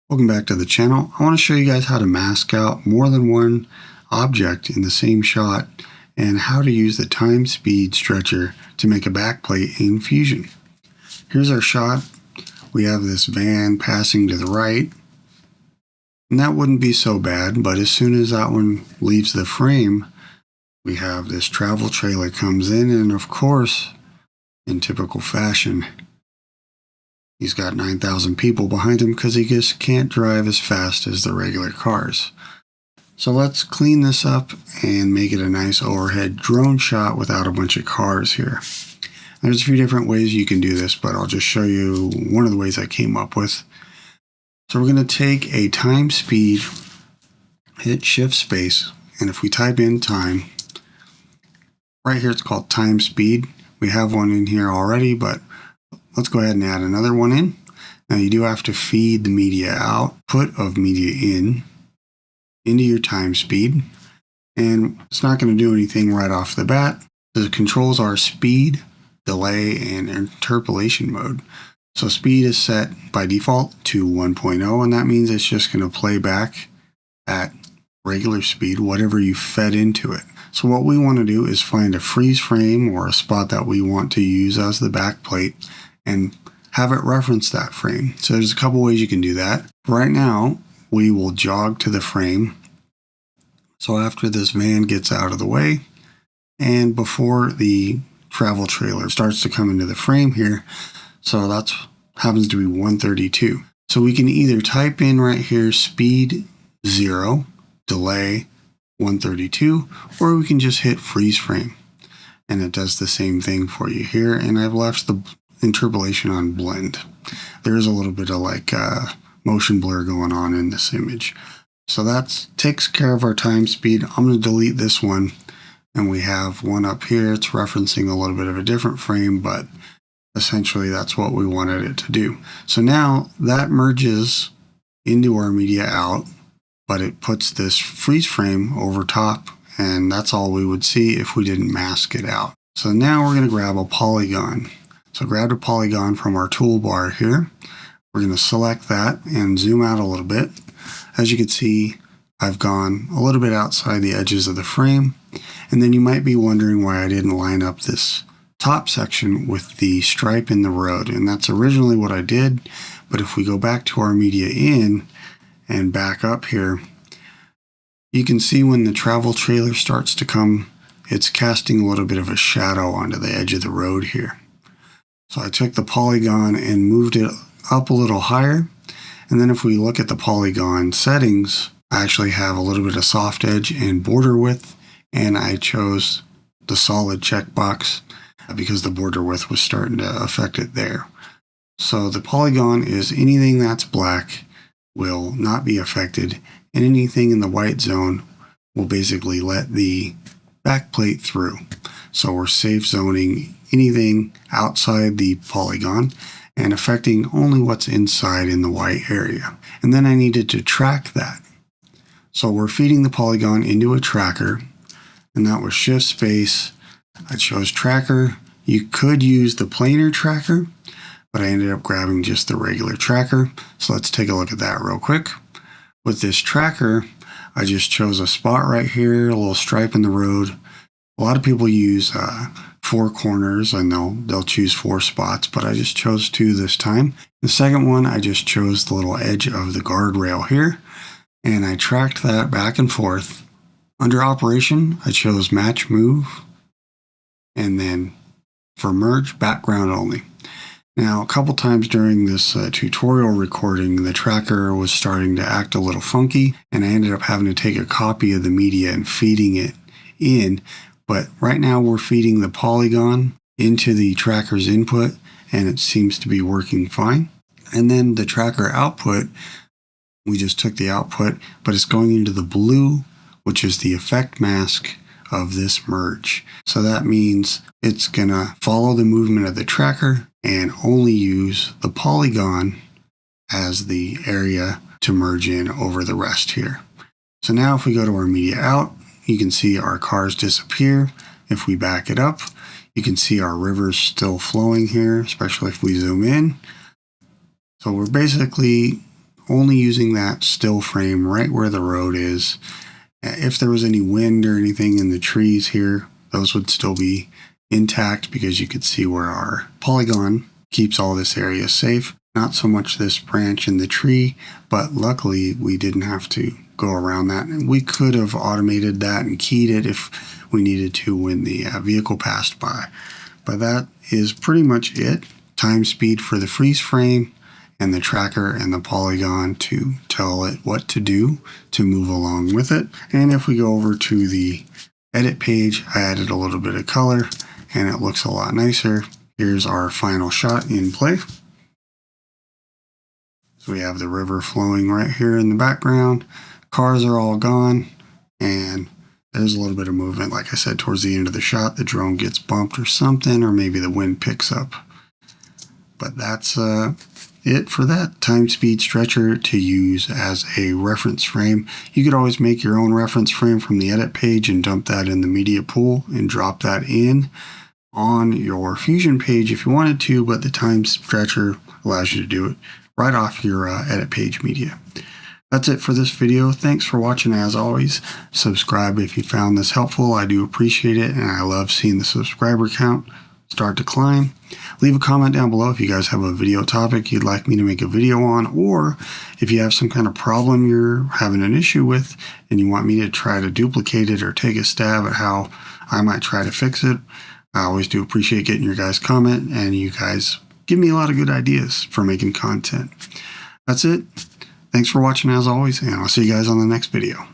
Welcome back to the channel. I want to show you guys how to mask out more than one object in the same shot and how to use the time speed stretcher to make a backplate in Fusion. Here's our shot. We have this van passing to the right, and that wouldn't be so bad, but as soon as that one leaves the frame, we have this travel trailer comes in, and of course, in typical fashion, he's got 9,000 people behind him because he just can't drive as fast as the regular cars. So let's clean this up and make it a nice overhead drone shot without a bunch of cars here. There's a few different ways you can do this, but I'll just show you one of the ways I came up with. So we're going to take a time speed, hit shift space, and if we type in time, right here it's called time speed. We have one in here already, but let's go ahead and add another one in. Now you do have to feed the media output of media into your time speed, and it's not going to do anything right off the bat. The controls are speed, delay, and interpolation mode. So speed is set by default to 1.0, and that means it's just going to play back at regular speed whatever you fed into it. So what we want to do is find a freeze frame or a spot that we want to use as the backplate and have it reference that frame. So there's a couple ways you can do that. Right now, we will jog to the frame. So after this van gets out of the way, and before the travel trailer starts to come into the frame here, so that happens to be 132. So we can either type in right here speed 0, delay 132, or we can just hit freeze frame. And it does the same thing for you here, and I've left the interpolation on blend. There is a little bit of like motion blur going on in this image. So that takes care of our time speed. I'm going to delete this one, and we have one up here. It's referencing a little bit of a different frame, but essentially that's what we wanted it to do. So now that merges into our media out, but it puts this freeze frame over top, and that's all we would see if we didn't mask it out. So now we're going to grab a polygon. So grab a polygon from our toolbar here. We're going to select that and zoom out a little bit. As you can see, I've gone a little bit outside the edges of the frame. And then you might be wondering why I didn't line up this top section with the stripe in the road. And that's originally what I did. But if we go back to our media in and back up here, you can see when the travel trailer starts to come, it's casting a little bit of a shadow onto the edge of the road here. So I took the polygon and moved it up a little higher. And then if we look at the polygon settings, I actually have a little bit of soft edge and border width, and I chose the solid checkbox because the border width was starting to affect it there. So the polygon is anything that's black will not be affected, and anything in the white zone will basically let the backplate through. So we're safe zoning anything outside the polygon and affecting only what's inside in the white area. And then I needed to track that. So we're feeding the polygon into a tracker, and that was shift space. I chose tracker. You could use the planar tracker, but I ended up grabbing just the regular tracker. So let's take a look at that real quick. With this tracker, I just chose a spot right here, a little stripe in the road. A lot of people use 4 corners, and they'll choose 4 spots, but I just chose 2 this time. The second one, I just chose the little edge of the guardrail here, and I tracked that back and forth. Under operation, I chose match move, and then for merge, background only. Now, a couple times during this tutorial recording, the tracker was starting to act a little funky, and I ended up having to take a copy of the media and feeding it in. But right now we're feeding the polygon into the tracker's input, and it seems to be working fine. And then the tracker output, we just took the output, but it's going into the blue, which is the effect mask of this merge. So that means it's gonna follow the movement of the tracker and only use the polygon as the area to merge in over the rest here. So now if we go to our media out, you can see our cars disappear. If we back it up, you can see our river's still flowing here, especially if we zoom in. So we're basically only using that still frame right where the road is. If there was any wind or anything in the trees here, those would still be intact because you could see where our polygon keeps all this area safe. Not so much this branch in the tree, but luckily we didn't have to go around that. And we could have automated that and keyed it if we needed to when the vehicle passed by. But that is pretty much it. Time speed for the freeze frame and the tracker and the polygon to tell it what to do to move along with it. And if we go over to the edit page, I added a little bit of color and it looks a lot nicer. Here's our final shot in play. So we have the river flowing right here in the background. Cars are all gone, and there's a little bit of movement. Like I said, towards the end of the shot, the drone gets bumped or something, or maybe the wind picks up. But that's it for that time speed stretcher to use as a reference frame. You could always make your own reference frame from the edit page and dump that in the media pool and drop that in on your Fusion page if you wanted to, but the time stretcher allows you to do it right off your edit page media. That's it for this video. Thanks for watching. As always, subscribe if you found this helpful. I do appreciate it, and I love seeing the subscriber count start to climb. Leave a comment down below if you guys have a video topic you'd like me to make a video on, or if you have some kind of problem you're having an issue with and you want me to try to duplicate it or take a stab at how I might try to fix it. I always do appreciate getting your guys' comment, and you guys give me a lot of good ideas for making content. That's it. Thanks for watching as always, and I'll see you guys on the next video.